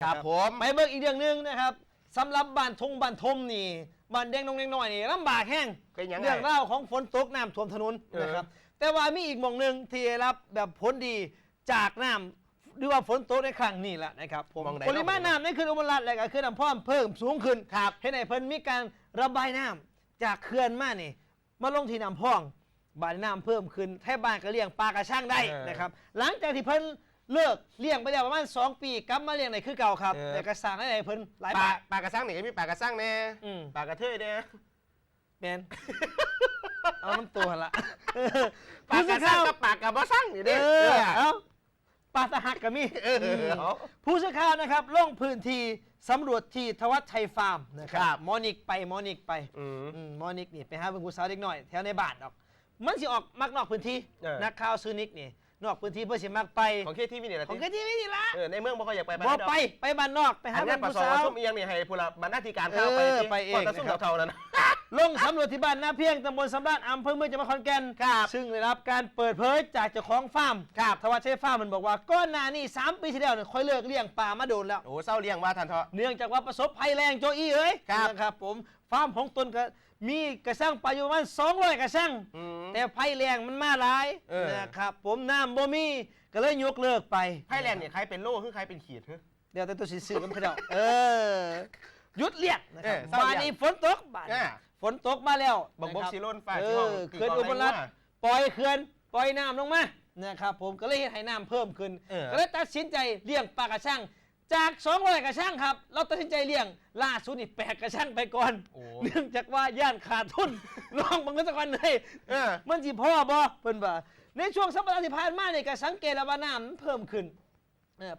ครับผมไปเบิกอีกเรื่องนึงนะครับสำหรับบ้านทงบ้านทมนี่บ้านแดงน้องแดงน้อยนี่ลำบากแห้งเรื่องเล่าของฝนตกน้ำท่วมถนนนะครับแต่ว่ามีอีกหม่องหนึ่งที่ได้รับแบบผลดีจากน้ำหรือว่าฝนตกในครั้งนี้แหละนะครับผมปริมาณน้ำในเขื่อนอุบลรัตน์และก็เขื่อนลำพอนเพิ่มสูงขึ้นให้ในเพิ่นมีการระบายน้ำจากเขื่อนมานี่มาลงที่น้ำพองบ้านน้ำเพิ่มขึ้นแทบบ้านก็เลี้ยงปลากระช่างได้นะครับหลังจากที่เพิ่นเลิกเลี้ยงไปแล้วประมาณ2 ปีกลับมาเลี้ยงในคือเก่าครับแต่กระสังให้เพิ่นหลายบาทปลากระซังนี่มีปลากระซังแน่ปลากระเทยเนี่ยแมนเอาน้ำตัวละปลากระซังกับปลากระบะซังนี่เด้เอาปลาตะหักกับมีผู้สื่อข่าวนะครับลงพื้นที่สำรวจที่ทวัชชัยฟาร์มนะครับมอนิกไปมอนิกนี่ไปหาเพื่อนผู้สาวเด็กหน่อยแถวในบ้านออกมันสิออกมักนอกพื้นที่นักข่าวซื้อนิกนี่นอกพื้นที่เพื่อสิมักไปของเคที่วินี่ละของเคที่วินี่ละในเมืองบ่ค่อยอยากไปไปบ้านนอกไปหาเพื่อนผู้สาวส้มเอียงนี่ให้ผู้ละบรรณาธิการเข้าไปเองนะครับเท่านั้นลงสำรวจที่บ้านนาเพียงตำบลสำราญอำเภอเมืองจังหวัดขอนแก่นซึ่งได้รับการเปิดเผยจากเจ้าของฟาร์มทวัชชัยฟาร์มมันบอกว่าก้อนหน้านี่3 ปีที่แล้วเนี่ยค่อยเลิกเลี้ยงปลามาโดนแล้วโอ้เศร้าเลี้ยงว่าทันเถอะเนื่องจากว่าประสบภัยแรงโจอี้นะครับผมฟาร์มของตนก็มีกระชังปลาอยู่ประมาณ200 กระชังแต่ภัยแรงมันมาหลายนะครับผมน้ำบ่มีก็เลยยกเลิกไปภัยแรงเนี่ยใครเป็นโล่คือใครเป็นขีดเดี๋ยวแต่ตัวสื่อกันพี่น้องหยุดเลี้ยงนะครับบ้านนี้ฝนตกบ้านฝนตกมาแล้วบกซีโร่นฟ้าเขื่อนอุบลรัตน์ปล่อยเขื่อนปล่อยน้ำลงมานะครับผมก็เลยให้น้ำเพิ่มขึ้นก็เลยตัดสินใจเลี้ยงปลากระชังจาก200 กระชังครับเราตัดสินใจเลี้ยงล่าสุดนี่8 กระชังไปก่อนเนื่องจากว่าย่านขาดทุนลองบังเอิญสักวันเลยมันจีพ่อบ่เพิ่นบ่ในช่วงสัปดาห์ที่ผ่านมาเนี่ยก็สังเกตว่าน้ำเพิ่มขึ้น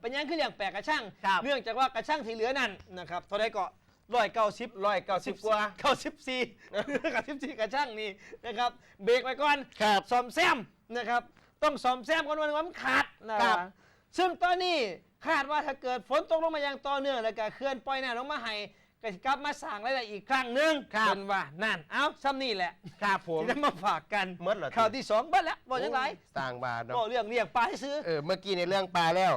เป็นยังคือเลี้ยง8 กระชังเนื่องจากว่ากระชังที่เหลือนั่นนะครับเท่าไรก็190กว่า94กระชังนี่นะครับเบรกไว้ก่อนซ่อมแซมนะครับต้องซ่อมแซมก่อนว่ามันขาดนะครับซึ่งตอนนี้คาดว่าถ้าเกิดฝนตกลงมาอย่างต่อเนื่องแล้วก็เขื่อนปล่อยน้ำลงมาให้ก็กลับมาสร้างรายได้อีกครั้งหนึ่งเป็นว่านั่นเอาซ้ำนี่แหละครับผมที่จะมาฝากกันข่าวที่2บ้านแล้วบอกยังไงสร้างบ้านก็เรื่องเลี้ยงปลาซื้อเมื่อกี้ในเรื่องปลาแล้ว